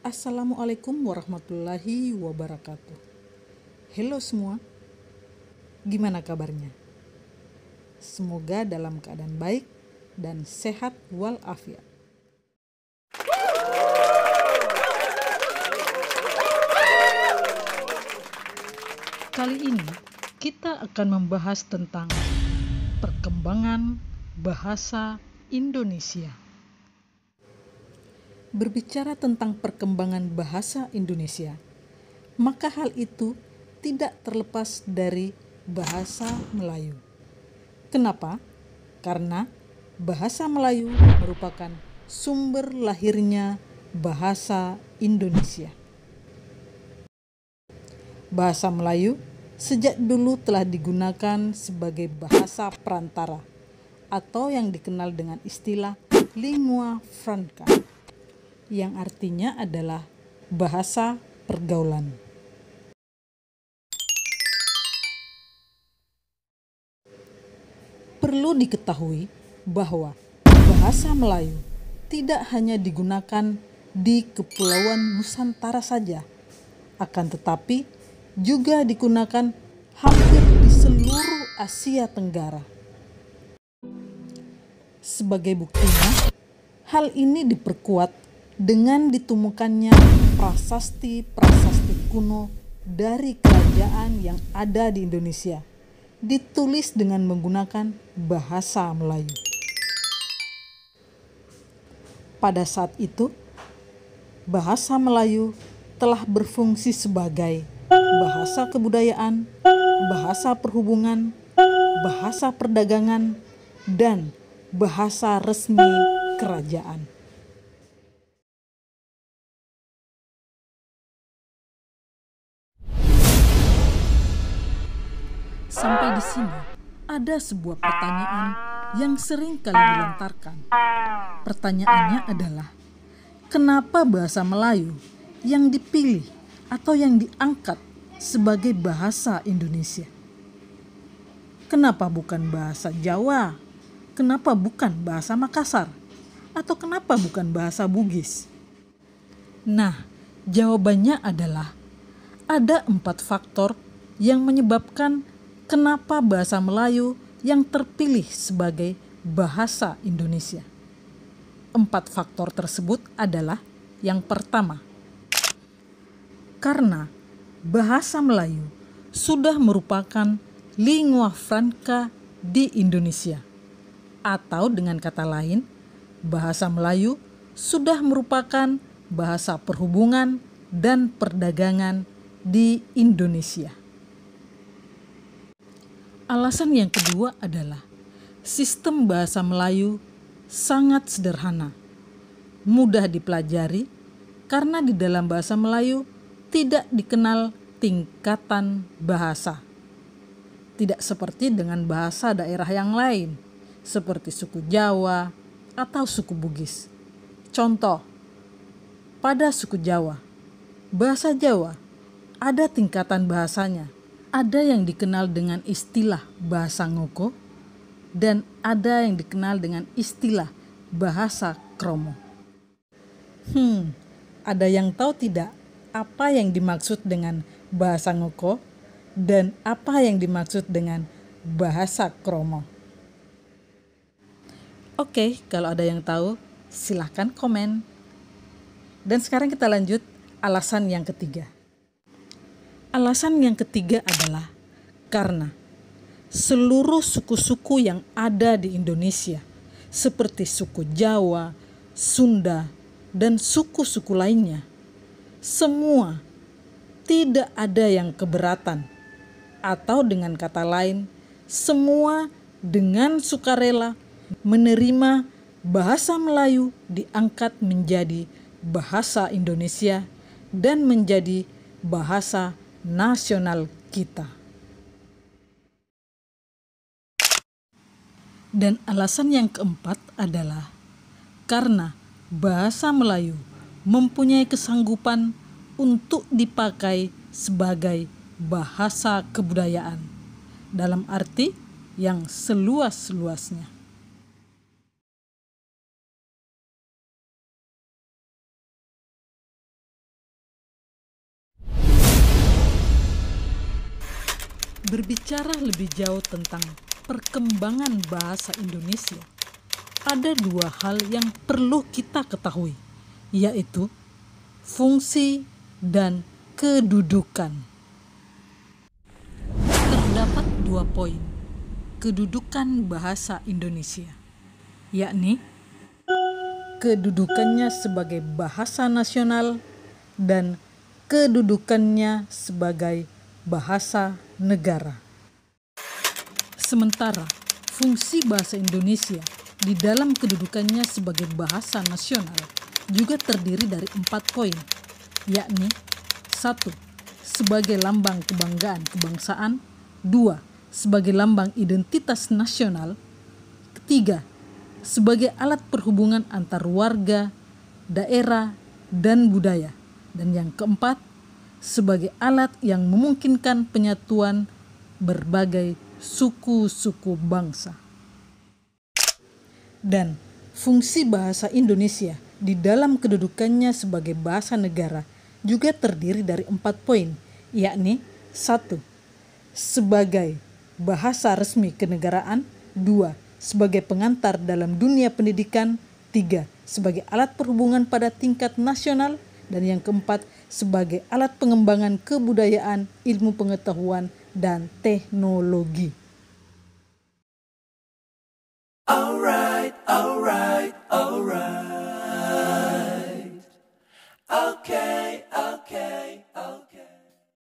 Assalamualaikum warahmatullahi wabarakatuh. Halo semua, gimana kabarnya? Semoga dalam keadaan baik dan sehat walafiat. Kali ini kita akan membahas tentang perkembangan bahasa Indonesia. Berbicara tentang perkembangan bahasa Indonesia, maka hal itu tidak terlepas dari bahasa Melayu. Kenapa? Karena bahasa Melayu merupakan sumber lahirnya bahasa Indonesia. Bahasa Melayu sejak dulu telah digunakan sebagai bahasa perantara atau yang dikenal dengan istilah lingua franca, yang artinya adalah bahasa pergaulan. Perlu diketahui bahwa bahasa Melayu tidak hanya digunakan di Kepulauan Nusantara saja, akan tetapi juga digunakan hampir di seluruh Asia Tenggara. Sebagai buktinya, hal ini diperkuat dengan ditemukannya prasasti-prasasti kuno dari kerajaan yang ada di Indonesia, ditulis dengan menggunakan bahasa Melayu. Pada saat itu, bahasa Melayu telah berfungsi sebagai bahasa kebudayaan, bahasa perhubungan, bahasa perdagangan, dan bahasa resmi kerajaan. Sampai di sini ada sebuah pertanyaan yang sering kali dilontarkan. Pertanyaannya adalah, kenapa bahasa Melayu yang dipilih atau yang diangkat sebagai bahasa Indonesia? Kenapa bukan bahasa Jawa? Kenapa bukan bahasa Makassar? Atau kenapa bukan bahasa Bugis? Nah, jawabannya adalah ada 4 faktor yang menyebabkan kenapa bahasa Melayu yang terpilih sebagai bahasa Indonesia. 4 faktor tersebut adalah: yang pertama, karena bahasa Melayu sudah merupakan lingua franca di Indonesia, atau dengan kata lain, bahasa Melayu sudah merupakan bahasa perhubungan dan perdagangan di Indonesia. Alasan yang kedua adalah sistem bahasa Melayu sangat sederhana, mudah dipelajari karena di dalam bahasa Melayu tidak dikenal tingkatan bahasa. Tidak seperti dengan bahasa daerah yang lain, seperti suku Jawa atau suku Bugis. Contoh, pada suku Jawa, bahasa Jawa ada tingkatan bahasanya. Ada yang dikenal dengan istilah bahasa ngoko dan ada yang dikenal dengan istilah bahasa kromo. Ada yang tahu tidak apa yang dimaksud dengan bahasa ngoko dan apa yang dimaksud dengan bahasa kromo? Oke, kalau ada yang tahu, silahkan komen. Dan sekarang kita lanjut alasan yang ketiga. Alasan yang ketiga adalah karena seluruh suku-suku yang ada di Indonesia, seperti suku Jawa, Sunda, dan suku-suku lainnya, semua tidak ada yang keberatan, atau dengan kata lain, semua dengan sukarela menerima bahasa Melayu diangkat menjadi bahasa Indonesia dan menjadi bahasa nasional kita. Dan alasan yang keempat adalah karena bahasa Melayu mempunyai kesanggupan untuk dipakai sebagai bahasa kebudayaan, dalam arti yang seluas-luasnya. Berbicara lebih jauh tentang perkembangan bahasa Indonesia, ada dua hal yang perlu kita ketahui, yaitu fungsi dan kedudukan. Terdapat dua poin kedudukan bahasa Indonesia, yakni kedudukannya sebagai bahasa nasional dan kedudukannya sebagai bahasa negara. Sementara fungsi bahasa Indonesia di dalam kedudukannya sebagai bahasa nasional juga terdiri dari 4 poin, yakni 1. Sebagai lambang kebanggaan kebangsaan, 2. Sebagai lambang identitas nasional, 3. Sebagai alat perhubungan antar warga, daerah, dan budaya, dan yang keempat, sebagai alat yang memungkinkan penyatuan berbagai suku-suku bangsa. Dan fungsi bahasa Indonesia di dalam kedudukannya sebagai bahasa negara juga terdiri dari 4 poin, yakni 1. Sebagai bahasa resmi kenegaraan, 2. Sebagai pengantar dalam dunia pendidikan, 3. Sebagai alat perhubungan pada tingkat nasional, dan yang keempat, sebagai alat pengembangan kebudayaan, ilmu pengetahuan, dan teknologi. Alright.